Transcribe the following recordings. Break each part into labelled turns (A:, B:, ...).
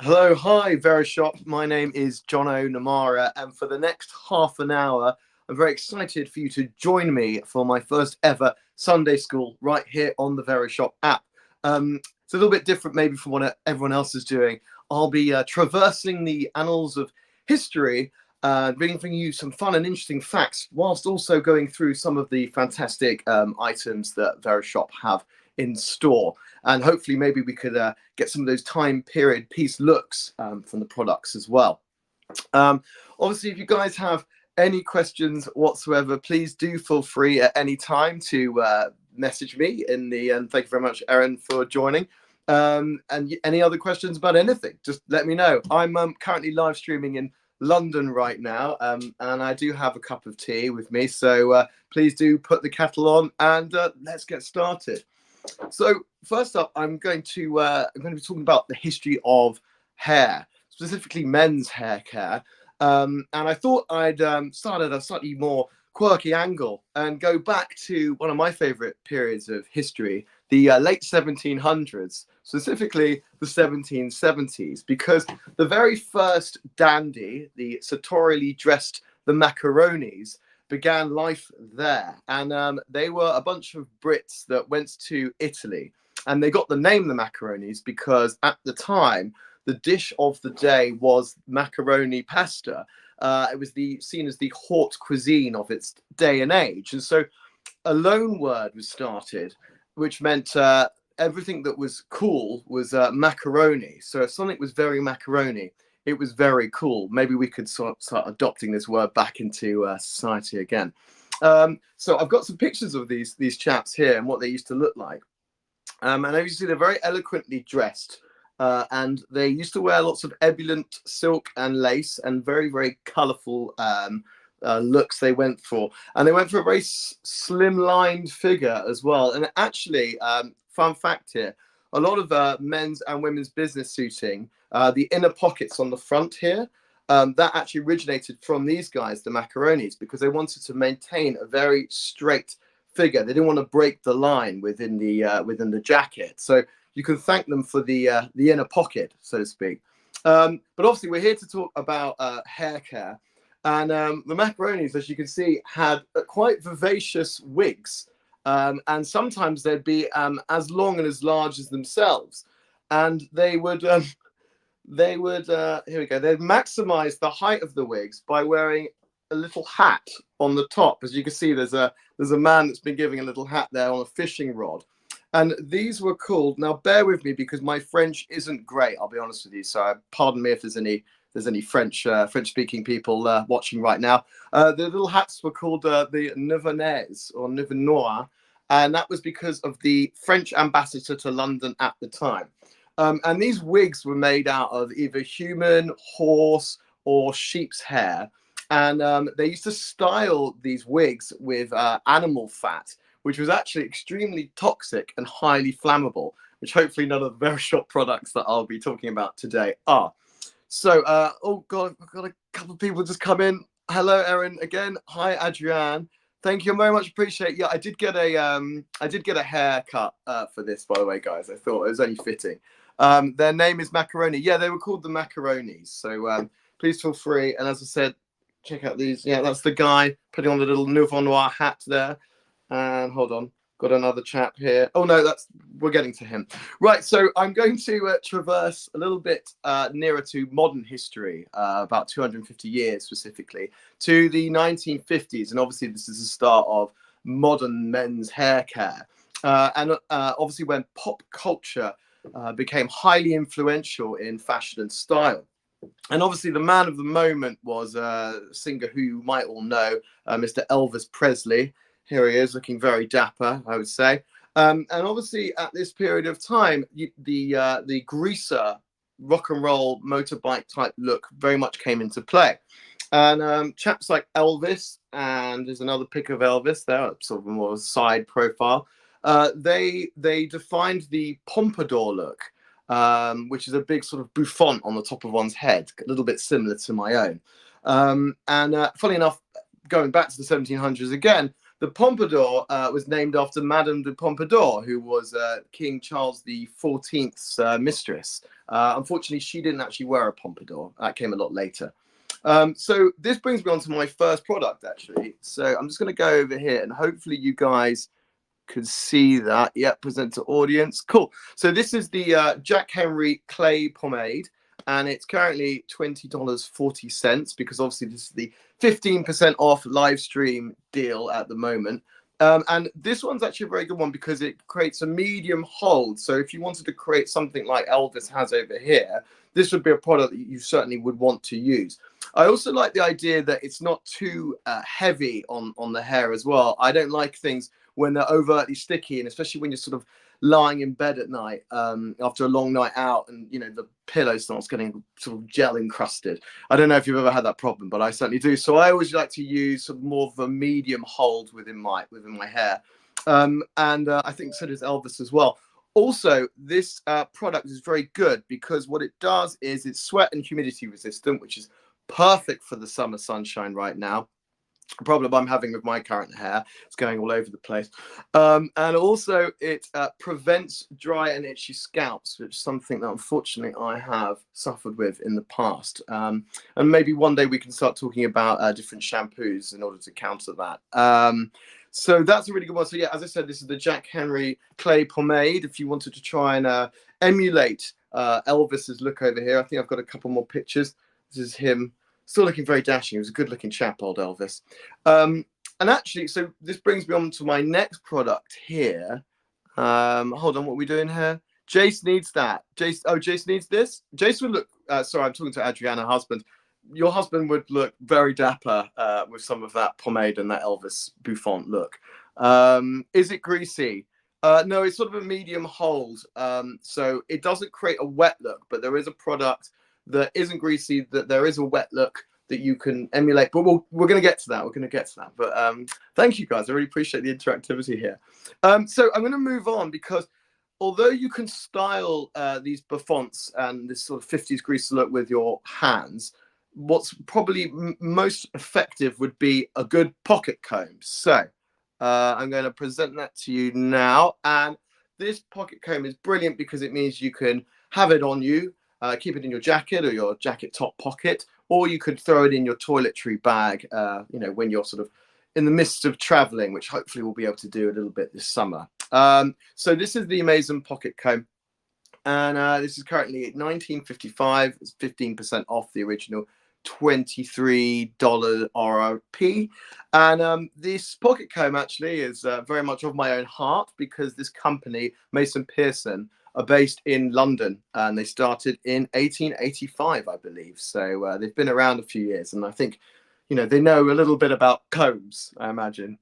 A: Hello, hi, Verishop. My name is Jono Namara, and for the next half an hour, I'm very excited for you to join me for my first ever Sunday school right here on the Verishop app. It's a little bit different, maybe, from what everyone else is doing. I'll be traversing the annals of history, bringing you some fun and interesting facts, whilst also going through some of the fantastic items that Verishop have in store. And hopefully, maybe we could get some of those time period piece looks from the products as well. Um, Obviously, if you guys have any questions whatsoever, please do feel free at any time to message me in the. And thank you very much, Erin, for joining. And any other questions about anything, just let me know. I'm currently live streaming in London right now, and I do have a cup of tea with me. So please do put the kettle on, and let's get started. So first up, I'm going to be talking about the history of hair, specifically men's hair care. And I thought I'd start at a slightly more quirky angle and go back to one of my favorite periods of history, the late 1700s, specifically the 1770s, because the very first dandy, the sartorially dressed the macaronis, began life there. And they were a bunch of Brits that went to Italy. And they got the name the macaronis because at the time, the dish of the day was macaroni pasta. It was seen as the haute cuisine of its day and age. And so a loan word was started, which meant everything that was cool was macaroni. So if something was very macaroni, it was very cool. Maybe we could start adopting this word back into society again. So I've got some pictures of these chaps here and what they used to look like. And as you see, they're very eloquently dressed. And they used to wear lots of ebullient silk and lace and very, very colourful looks they went for. And they went for a very slim-lined figure as well. And actually, fun fact here, a lot of men's and women's business suiting, the inner pockets on the front here, that actually originated from these guys, the macaronis, because they wanted to maintain a very straight figure. They didn't want to break the line within the jacket. So you can thank them for the inner pocket, so to speak. But obviously, we're here to talk about hair care. And the macaronis, as you can see, had quite vivacious wigs. And sometimes they'd be as long and as large as themselves. And they would here we go, they'd maximize the height of the wigs by wearing a little hat on the top. As you can see, there's a man that's been giving a little hat there on a fishing rod. And these were called, now bear with me because my French isn't great, I'll be honest with you, so pardon me if there's any French speaking people watching right now. The little hats were called the Nivernais or Nivenois, and that was because of the French ambassador to London at the time. And these wigs were made out of either human, horse, or sheep's hair. And they used to style these wigs with animal fat, which was actually extremely toxic and highly flammable, which hopefully none of the Verishop products that I'll be talking about today are. So, oh God, I've got a couple of people just come in. Hello, Erin, again. Hi, Adrienne. Thank you very much. Appreciate it. Yeah, I did get a haircut for this, by the way, guys. I thought it was only fitting. Their name is Macaroni. Yeah, they were called the Macaronis. So please feel free. And as I said, check out these. Yeah, that's the guy putting on the little Nouveau Noir hat there. And hold on, got another chap here. Oh no, we're getting to him. Right, so I'm going to traverse a little bit nearer to modern history, about 250 years specifically, to the 1950s. And obviously this is the start of modern men's hair care. And obviously when pop culture became highly influential in fashion and style. And obviously, the man of the moment was a singer who you might all know, Mr. Elvis Presley. Here he is, looking very dapper, I would say. And obviously, at this period of time, the greaser rock and roll motorbike type look very much came into play. And chaps like Elvis, and there's another pic of Elvis there, sort of a more side profile. They defined the Pompadour look, which is a big sort of bouffant on the top of one's head, a little bit similar to my own. And funny enough, going back to the 1700s again, The Pompadour was named after Madame de Pompadour, who was King Charles XIV's mistress. Unfortunately, she didn't actually wear a pompadour. That came a lot later. So this brings me on to my first product, actually. So I'm just going to go over here, and hopefully you guys can see that. Yep, present to audience. Cool. So this is the Jack Henry Clay Pomade, and it's currently $20.40 because obviously this is the 15% off live stream deal at the moment. And this one's actually a very good one because it creates a medium hold. So if you wanted to create something like Elvis has over here, this would be a product that you certainly would want to use. I also like the idea that it's not too heavy on the hair as well. I don't like things when they're overtly sticky, and especially when you're sort of lying in bed at night after a long night out, and you know the pillow starts getting sort of gel encrusted. I don't know if you've ever had that problem, but I certainly do. So I always like to use sort of more of a medium hold within my hair, and I think so does Elvis as well. Also, this product is very good because what it does is it's sweat and humidity resistant, which is perfect for the summer sunshine right now. The problem I'm having with my current hair, it's going all over the place. And also it prevents dry and itchy scalps, which is something that unfortunately I have suffered with in the past. And maybe one day we can start talking about different shampoos in order to counter that. So that's a really good one. So yeah, as I said, this is the Jack Henry Clay Pomade. If you wanted to try and emulate Elvis's look over here, I think I've got a couple more pictures. This is him. Still looking very dashing. He was a good-looking chap, old Elvis. And actually, so this brings me on to my next product here. Hold on, what are we doing here? Jace needs that. Jace needs this. Jace would look. Sorry, I'm talking to Adriana, husband. Your husband would look very dapper with some of that pomade and that Elvis bouffant look. Is it greasy? No, it's sort of a medium hold. So it doesn't create a wet look, but there is a product that isn't greasy, that there is a wet look that you can emulate. But we're going to get to that. We're going to get to that. But thank you, guys. I really appreciate the interactivity here. So I'm going to move on because although you can style these bouffants and this sort of 50s greasy look with your hands, what's probably most effective would be a good pocket comb. So I'm going to present that to you now. And this pocket comb is brilliant because it means you can have it on you, keep it in your jacket or your jacket top pocket, or you could throw it in your toiletry bag, you know, when you're sort of in the midst of traveling, which hopefully we'll be able to do a little bit this summer. So this is the Amazing Pocket Comb. And this is currently at $19.55. It's 15% off the original $23 RRP. And this pocket comb actually is very much of my own heart because this company, Mason Pearson, are based in London, and they started in 1885, I believe. So they've been around a few years, and I think, you know, they know a little bit about combs, I imagine.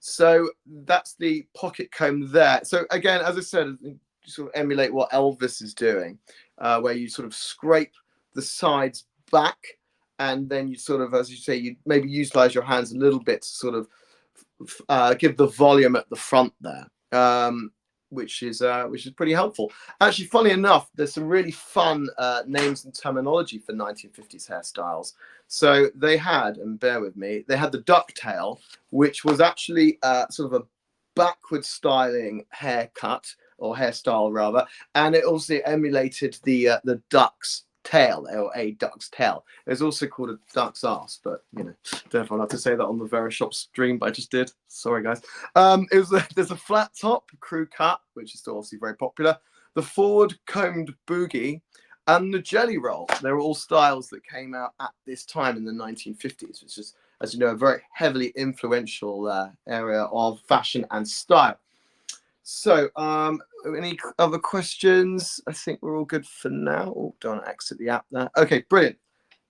A: So that's the pocket comb there. So again, as I said, you sort of emulate what Elvis is doing, where you sort of scrape the sides back, and then you sort of, as you say, you maybe utilize your hands a little bit to sort of give the volume at the front there. Which is pretty helpful. Actually, funny enough, there's some really fun names and terminology for 1950s hairstyles. So they had, and bear with me, they had the ducktail, which was actually sort of a backward styling haircut, or hairstyle rather, and it also emulated the duck's tail, or a duck's tail. It's also called a duck's ass, but you know, don't know if I'll have to say that on the Verishop stream, but I just did. Sorry, guys. There's a flat top crew cut, which is still obviously very popular. The forward combed boogie, and the jelly roll. They're all styles that came out at this time in the 1950s, which is, as you know, a very heavily influential area of fashion and style. So, any other questions? I think we're all good for now. Oh, don't exit the app there. Okay, brilliant.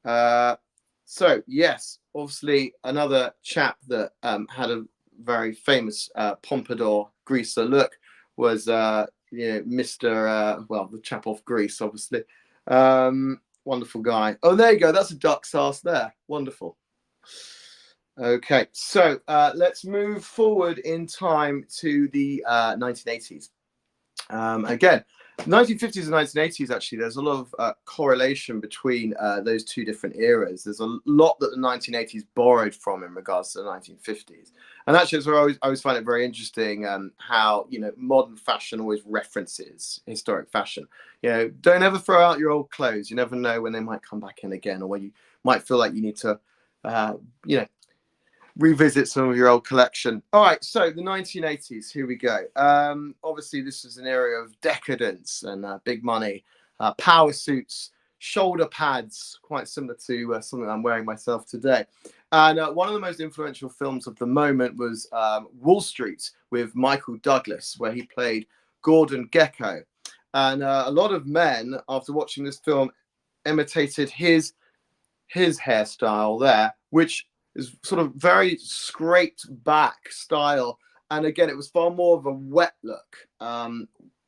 A: So, yes, obviously another chap that had a very famous Pompadour greaser look was, you know, Mr. Well, the chap off Grease, obviously. Wonderful guy. Oh, there you go. That's a duck's ass there. Wonderful. Okay, so let's move forward in time to the 1980s. Again, 1950s and 1980s, actually, there's a lot of correlation between those two different eras. There's a lot that the 1980s borrowed from in regards to the 1950s. And actually, it's where I always find it very interesting how, modern fashion always references historic fashion. Don't ever throw out your old clothes. You never know when they might come back in again, or when you might feel like you need to, revisit some of your old collection. All right, so the 1980s, here we go. Obviously, this was an era of decadence and big money, power suits, shoulder pads, quite similar to something I'm wearing myself today. And one of the most influential films of the moment was Wall Street with Michael Douglas, where he played Gordon Gekko. And a lot of men, after watching this film, imitated his hairstyle there, which is sort of very scraped back style. And again, it was far more of a wet look.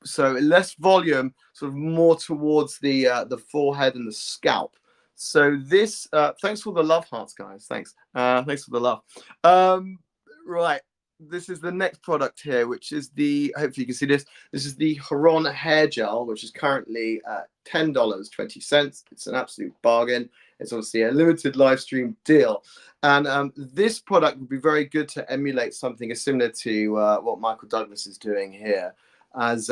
A: So less volume, sort of more towards the forehead and the scalp. So this, thanks for the love hearts, guys. Thanks. Thanks for the love. Right. This is the next product here, which is hopefully you can see this. This is the Heron Hair Gel, which is currently $10.20. It's an absolute bargain. It's obviously a limited live stream deal. And this product would be very good to emulate something similar to what Michael Douglas is doing here. As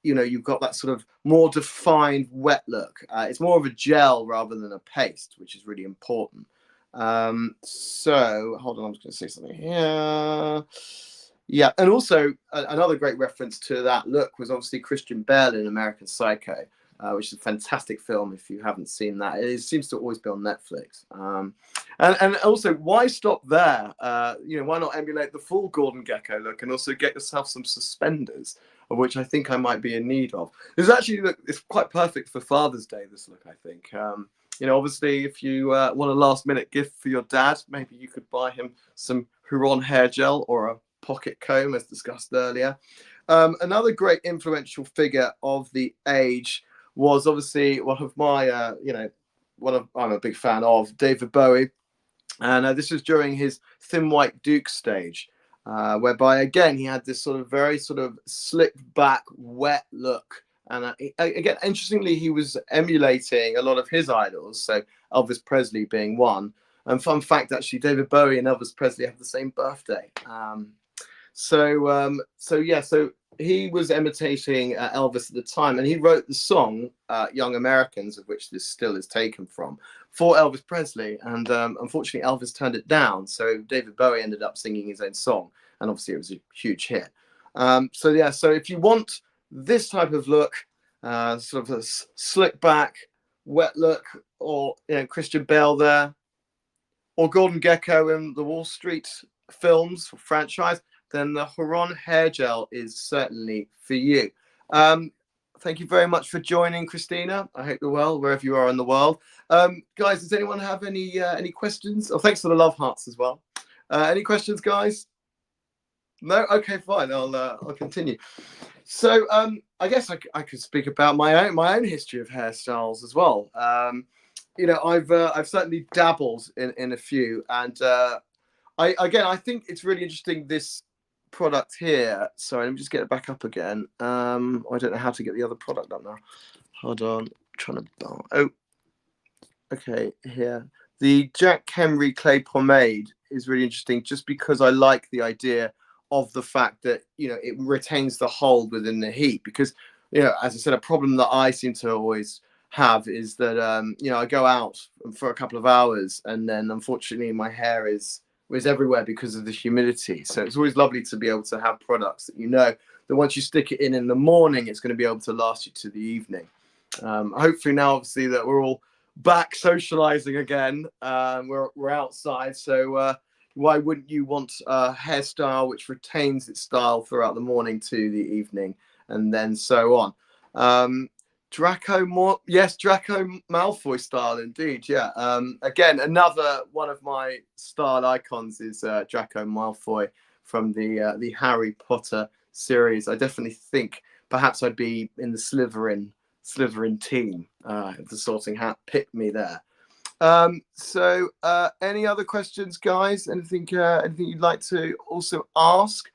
A: you've got that sort of more defined wet look. It's more of a gel rather than a paste, which is really important. So hold on, I'm just going to say something here. Yeah, and also another great reference to that look was obviously Christian Bale in American Psycho, which is a fantastic film if you haven't seen that. It seems to always be on Netflix. And also, why stop there? Why not emulate the full Gordon Gekko look and also get yourself some suspenders, of which I think I might be in need of. It's quite perfect for Father's Day, this look, I think. Obviously, if you want a last-minute gift for your dad, maybe you could buy him some Heron Hair Gel or a pocket comb, as discussed earlier. Another great influential figure of the age was obviously one of my, I'm a big fan of, David Bowie. And this was during his Thin White Duke stage, whereby, again, he had this sort of very sort of slicked back, wet look. And again, interestingly, he was emulating a lot of his idols, so Elvis Presley being one. And fun fact, actually, David Bowie and Elvis Presley have the same birthday. So he was imitating Elvis at the time, and he wrote the song Young Americans, of which this still is taken from, for Elvis Presley. And unfortunately, Elvis turned it down. So David Bowie ended up singing his own song. And obviously, it was a huge hit. So if you want this type of look, sort of a slick back, wet look, or Christian Bale there, or Gordon Gekko in the Wall Street films franchise, then the Heron Hair Gel is certainly for you. Thank you very much for joining, Christina. I hope you're well wherever you are in the world. Guys, does anyone have any questions? Oh, thanks for the love hearts as well. Any questions, guys? No? Okay, fine. I'll continue. So I guess I could speak about my own history of hairstyles as well. I've certainly dabbled in a few, and I think it's really interesting, this product here. Sorry, let me just get it back up again. I don't know how to get the other product up now. Hold on, okay, here. The Jack Henry Clay Pomade is really interesting, just because I like the idea of the fact that it retains the hold within the heat. Because as I said, a problem that I seem to always have is that I go out for a couple of hours, and then unfortunately my hair is everywhere because of the humidity. So it's always lovely to be able to have products that that once you stick it in the morning, it's going to be able to last you to the evening. Hopefully now, obviously, that we're all back socializing again, we're outside, so why wouldn't you want a hairstyle which retains its style throughout the morning to the evening, and then so on. Draco Malfoy style, indeed. Yeah. Again, another one of my style icons is Draco Malfoy from the Harry Potter series. I definitely think perhaps I'd be in the Slytherin team if the Sorting Hat picked me there. So any other questions, guys? Anything you'd like to also ask?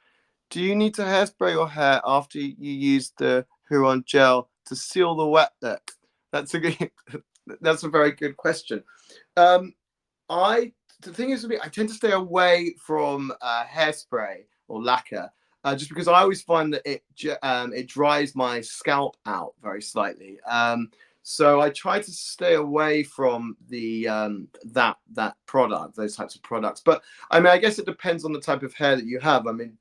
A: Do you need to hairspray your hair after you use the Heron gel to seal the wet look? That's a good, that's a very good question. The thing is with me, I tend to stay away from hairspray or lacquer, just because I always find that it dries my scalp out very slightly. So I try to stay away from the that product, those types of products. But I mean, I guess it depends on the type of hair that you have. I mean,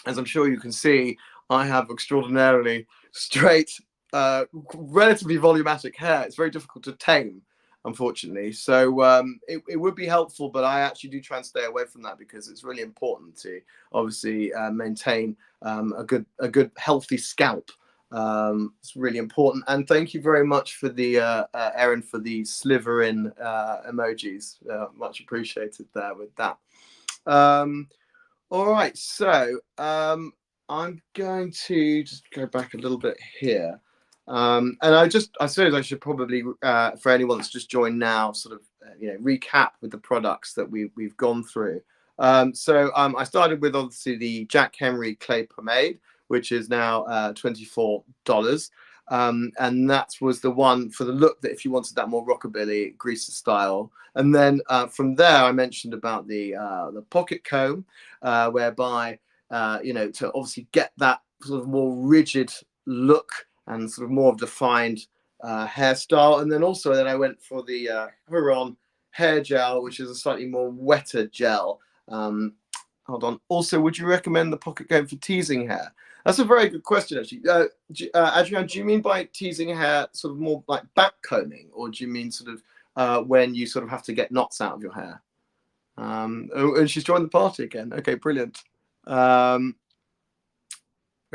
A: as I'm sure you can see, I have extraordinarily straight, relatively volumatic hair. It's very difficult to tame, unfortunately. So it would be helpful, but I actually do try and stay away from that because it's really important to obviously maintain a good healthy scalp. It's really important. And thank you very much for the Erin, for the slivering emojis. Much appreciated there with that. All right, so I'm going to just go back a little bit here. And I suppose I should probably, for anyone that's just joined now, sort of, recap with the products that we've gone through. So I started with obviously the Jack Henry Clay Pomade, which is now $24. And that was the one for the look that if you wanted that more rockabilly greaser style. And then from there, I mentioned about the pocket comb, whereby to obviously get that sort of more rigid look and sort of more defined hairstyle. And then also then I went for the Heron Hair Gel, which is a slightly more wetter gel. Hold on. Also, would you recommend the pocket comb for teasing hair? That's a very good question, actually. Adrian, do you mean by teasing hair sort of more like back combing, or do you mean sort of when you sort of have to get knots out of your hair? And she's joined the party again. Okay, brilliant.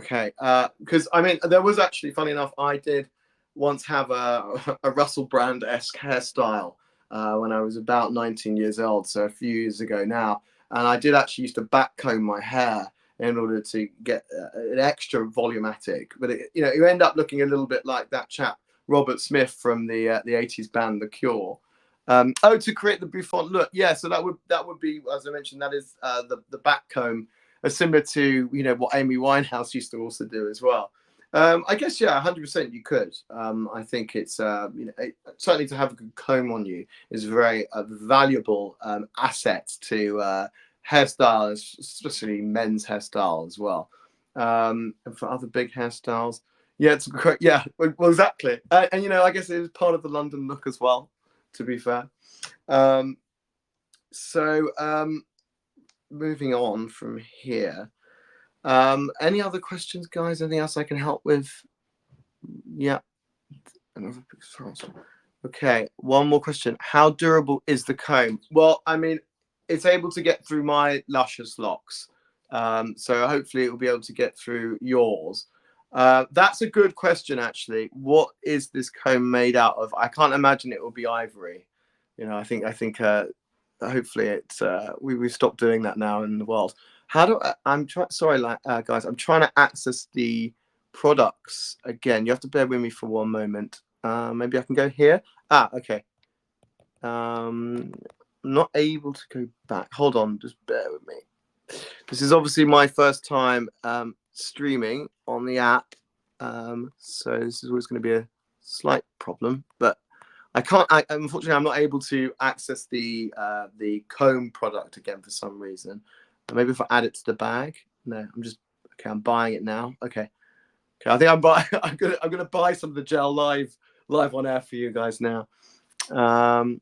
A: Okay, because I mean, there was actually, funny enough, I did once have a Russell Brand-esque hairstyle when I was about 19 years old, so a few years ago now. And I did actually used to back comb my hair in order to get an extra volumatic. But you end up looking a little bit like that chap Robert Smith from the 80s band The Cure. To create the bouffant look, yeah. So that would be, as I mentioned, that is the back comb, similar to what Amy Winehouse used to also do as well. I guess, yeah, 100% you could. I think it's certainly to have a good comb on you is a very valuable asset to hairstyles, especially men's hairstyle as well. And for other big hairstyles, yeah, it's great. Yeah, well, exactly. And I guess it is part of the London look as well, to be fair. Moving on from here. Any other questions, guys? Anything else I can help with? Yeah. Okay, one more question. How durable is the comb? Well, I mean, it's able to get through my luscious locks. So hopefully it will be able to get through yours. That's a good question, actually. What is this comb made out of? I can't imagine it will be ivory. I think hopefully it's we've stopped doing that now in the world. I'm trying, sorry, guys, I'm trying to access the products again. You have to bear with me for one moment. Maybe I can go here. Okay. I'm not able to go back. Hold on, just bear with me. This is obviously my first time streaming on the app, so this is always going to be a slight problem. But unfortunately, I'm not able to access the comb product again for some reason. Maybe if I add it to the bag. No, I'm buying it now. Okay. I think I'm gonna buy some of the gel live on air for you guys now. I'm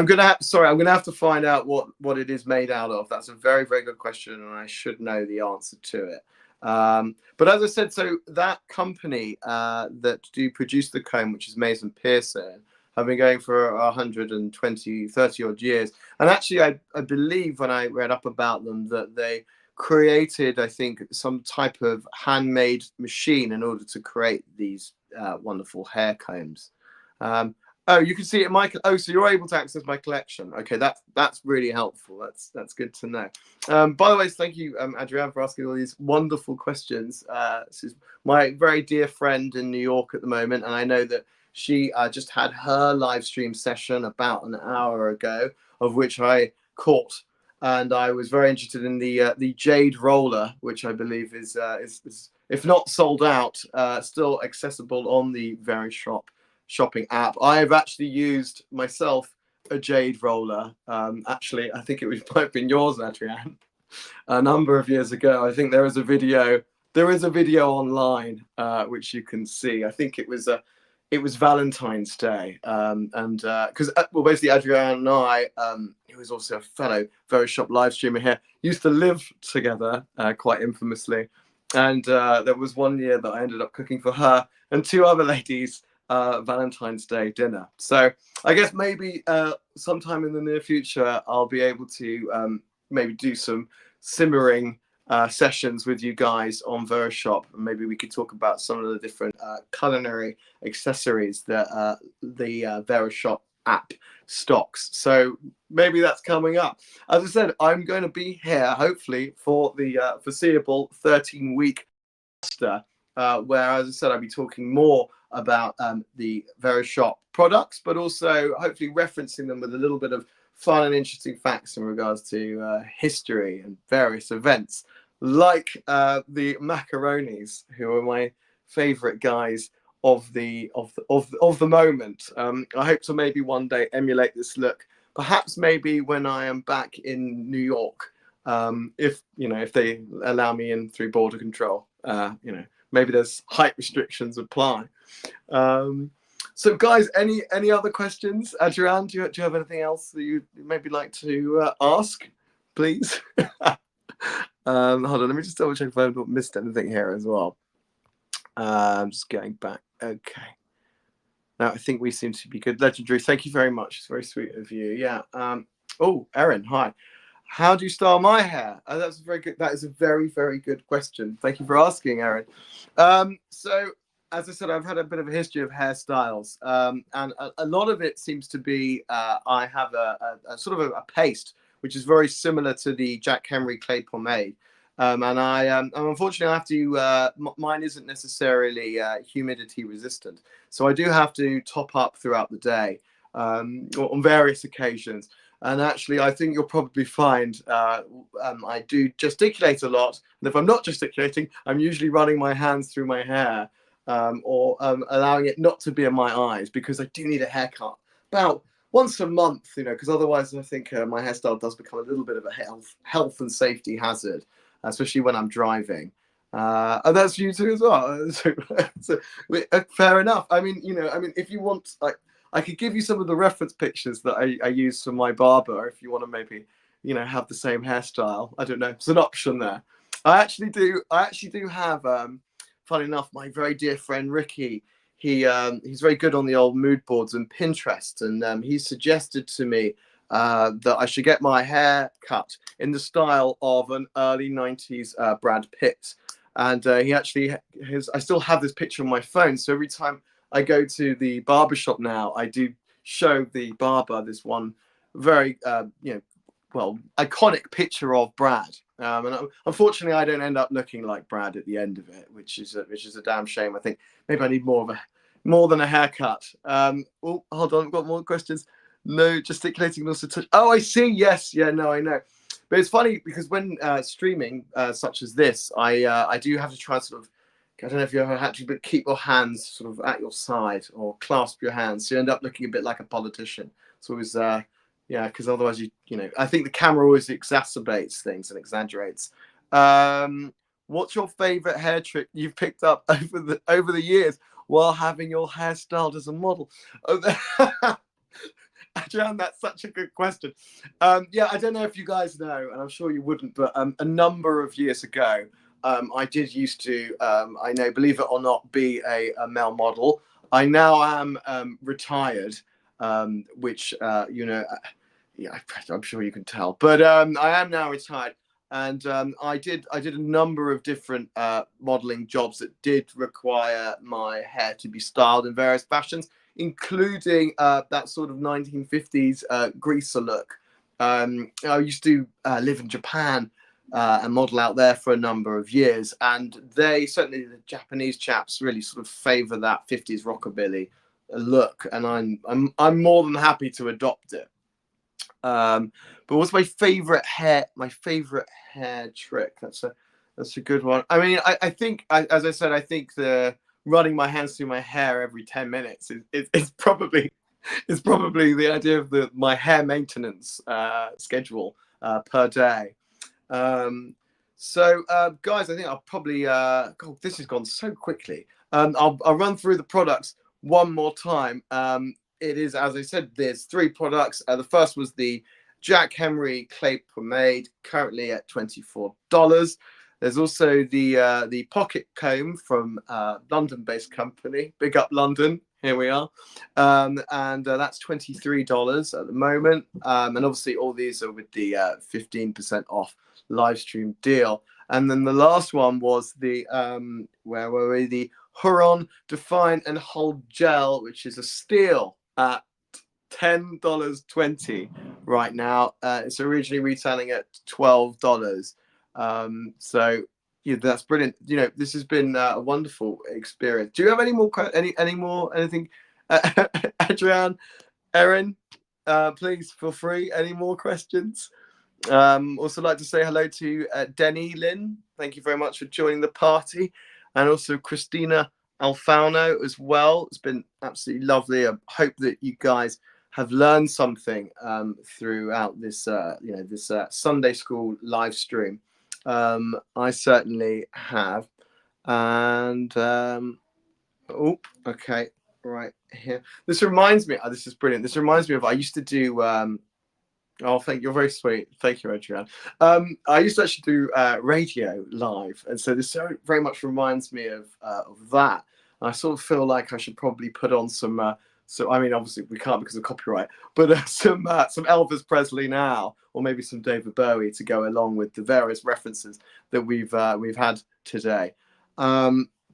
A: gonna have to find out what it is made out of. That's a very, very good question, and I should know the answer to it. But as I said, so that company that do produce the comb, which is Mason Pearson, have been going for 30 odd years. And actually, I believe when I read up about them that they created, I think, some type of handmade machine in order to create these wonderful hair combs. Oh, you can see it, Michael. Oh, so you're able to access my collection. Okay, that's really helpful. That's good to know. By the way, thank you, Adrienne, for asking all these wonderful questions. This is my very dear friend in New York at the moment, and I know that she just had her live stream session about an hour ago, of which I caught, and I was very interested in the jade roller, which I believe is if not sold out, still accessible on the Verishop shopping app. I've actually used myself a jade roller. Actually, I think it might have been yours, Adrienne, a number of years ago. I think there is a video. There is a video online which you can see. I think it was Valentine's Day, and because well, basically Adrienne and I, who is also a fellow Verishop live streamer here, used to live together quite infamously, and there was one year that I ended up cooking for her and two other ladies Valentine's Day dinner. So I guess maybe sometime in the near future I'll be able to maybe do some simmering sessions with you guys on Verishop, and maybe we could talk about some of the different culinary accessories that the Verishop app stocks. So maybe that's coming up. As I said, I'm going to be here hopefully for the foreseeable 13-week semester, where, as I said, I'll be talking more about the Verishop products, but also hopefully referencing them with a little bit of fun and interesting facts in regards to history and various events, like the macaronis, who are my favorite guys of the moment. I hope to maybe one day emulate this look, perhaps maybe when I am back in New York, if they allow me in through border control. Maybe there's height restrictions apply. So guys, any other questions? Adrienne, do you have anything else that you maybe like to ask, please? Hold on, let me just double check if I've not missed anything here as well. I'm just going back. Okay. Now I think we seem to be good. Legendary, thank you very much. It's very sweet of you. Yeah. Oh, Erin, hi. How do you style my hair? That's very good. That is a very, very good question. Thank you for asking, Erin. So, as I said, I've had a bit of a history of hairstyles, and a lot of it seems to be I have a sort of a paste, which is very similar to the Jack Henry clay pomade. And unfortunately, I have to. Mine isn't necessarily humidity resistant, so I do have to top up throughout the day on various occasions. And actually, I think you'll probably find I do gesticulate a lot. And if I'm not gesticulating, I'm usually running my hands through my hair or allowing it not to be in my eyes, because I do need a haircut about once a month, because otherwise I think my hairstyle does become a little bit of a health and safety hazard, especially when I'm driving. And that's you too as well. So, fair enough. I mean, if you want, I could give you some of the reference pictures that I use for my barber if you want to maybe, have the same hairstyle. I don't know. It's an option there. I actually do have, funny enough, my very dear friend Ricky. He's very good on the old mood boards and Pinterest, and he suggested to me that I should get my hair cut in the style of an early 90s Brad Pitt. And he actually I still have this picture on my phone. So every time I go to the barber shop now, I do show the barber this one very, iconic picture of Brad. And unfortunately, I don't end up looking like Brad at the end of it, which is a damn shame. I think maybe I need more than a haircut. Oh, hold on, I've got more questions. No gesticulating, also touch. Oh, I see. Yes, yeah, no, I know. But it's funny because when streaming such as this, I do have to try and sort of, I don't know if you ever had to, but keep your hands sort of at your side or clasp your hands. So you end up looking a bit like a politician. So it was, because otherwise I think the camera always exacerbates things and exaggerates. What's your favorite hair trick you've picked up over the years while having your hair styled as a model? Oh, Adrienne, that's such a good question. I don't know if you guys know, and I'm sure you wouldn't, but a number of years ago, I did used to, I know, believe it or not, be a male model. I now am retired, which, I'm sure you can tell. But I am now retired. And I did a number of different modeling jobs that did require my hair to be styled in various fashions, including that sort of 1950s greaser look. I used to live in Japan and model out there for a number of years, and they, certainly the Japanese chaps, really sort of favor that 50s rockabilly look, and I'm more than happy to adopt it. But what's my favorite hair trick? That's That's a good one. I mean, I think, as I said, I think the running my hands through my hair every 10 minutes is probably the idea of my hair maintenance schedule per day. Guys, I think I'll probably. God, this has gone so quickly. I'll run through the products one more time. It is, as I said, there's 3 products. The first was the Jack Henry Clay Pomade, currently at $24. There's also the Pocket Comb from London-based company. Big up London. Here we are. And that's $23 at the moment. And obviously all these are with the 15% off live stream deal. And then the last one was the where were we? The Heron Define and Hold Gel, which is a steal at $10.20 right now. It's originally retailing at $12. So yeah, that's brilliant. You know, this has been a wonderful experience. Do you have any more anything, Adrian, Erin? Please feel free. Any more questions? Also like to say hello to Denny Lynn. Thank you very much for joining the party, and also Christina Alfano as well. It's been absolutely lovely. I hope that you guys have learned something throughout this this Sunday school live stream. I certainly have. And oh, okay, right here. This reminds me. Oh, this is brilliant. This reminds me of I used to do. Oh, thank you. You're very sweet. Thank you, Adrian. I used to actually do radio live, and so this very much reminds me of that. I sort of feel like I should probably put on some. So I mean, obviously we can't because of copyright, but some Elvis Presley now, or maybe some David Bowie to go along with the various references that we've had today,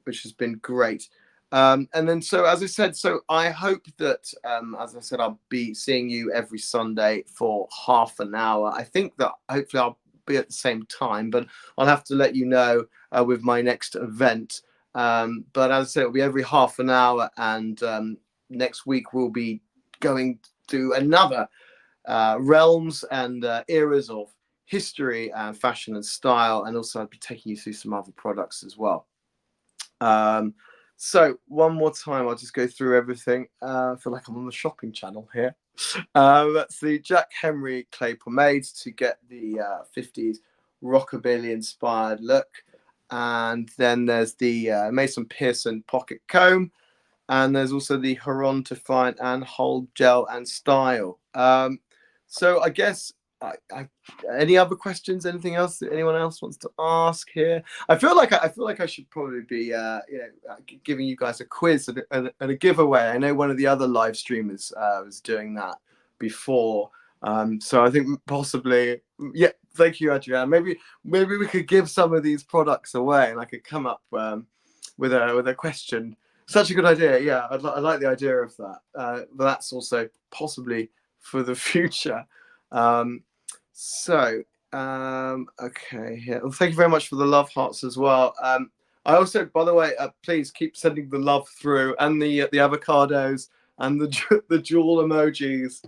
A: which has been great. And then, so as I said, so I hope that, as I said, I'll be seeing you every Sunday for half an hour. I think that hopefully I'll be at the same time, but I'll have to let you know with my next event. But as I said, it'll be every half an hour, and next week we'll be going to another realms and eras of history and fashion and style, and also I'll be taking you through some other products as well. So one more time, I'll just go through everything. I feel like I'm on the shopping channel here. That's the Jack Henry Clay Pomade to get the 50s rockabilly inspired look. And then there's the Mason Pearson Pocket Comb. And there's also the Heron Define and Hold Gel and Style. So I guess any other questions? Anything else that anyone else wants to ask here? I feel like I should probably be giving you guys a quiz and a giveaway. I know one of the other live streamers was doing that before. So I think possibly, yeah. Thank you, Adrian. Maybe we could give some of these products away, and I could come up with a question. Such a good idea. Yeah, I like the idea of that. But that's also possibly for the future. Okay, here. Well, thank you very much for the love hearts as well. I also, by the way, please keep sending the love through, and the avocados and the jewel emojis.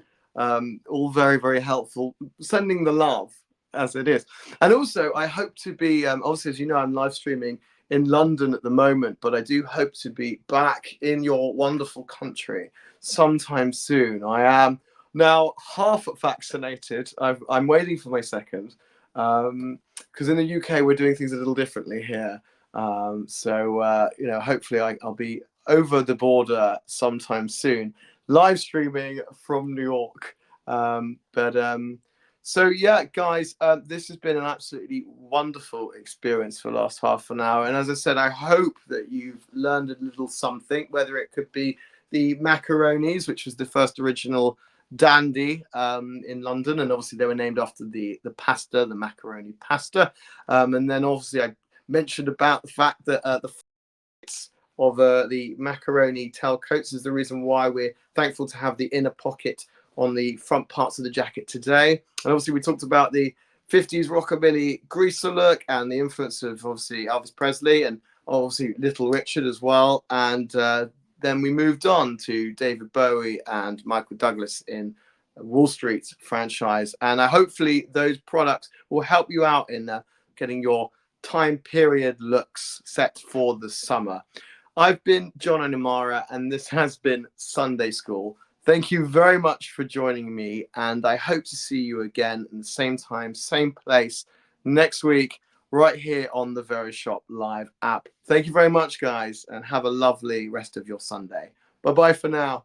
A: All very, very helpful. Sending the love as it is. And also, I hope to be, obviously, as you know, I'm live streaming in London at the moment, but I do hope to be back in your wonderful country sometime soon. I am now half vaccinated. I'm waiting for my second, because in the UK we're doing things a little differently here. Hopefully I'll be over the border sometime soon, live streaming from New York. So yeah, guys, this has been an absolutely wonderful experience for the last half an hour. And as I said, I hope that you've learned a little something, whether it could be the macaronis, which was the first original dandy in London. And obviously they were named after the pasta, the macaroni pasta. And then obviously I mentioned about the fact that the of the macaroni tailcoats is the reason why we're thankful to have the inner pocket on the front parts of the jacket today. And obviously we talked about the 50s rockabilly greaser look and the influence of obviously Elvis Presley and obviously Little Richard as well. And then we moved on to David Bowie and Michael Douglas in Wall Street franchise. And hopefully those products will help you out in getting your time period looks set for the summer. I've been Jono Namara, and this has been Sunday School. Thank you very much for joining me, and I hope to see you again in the same time, same place next week, right here on the Verishop Live app. Thank you very much, guys, and have a lovely rest of your Sunday. Bye-bye for now.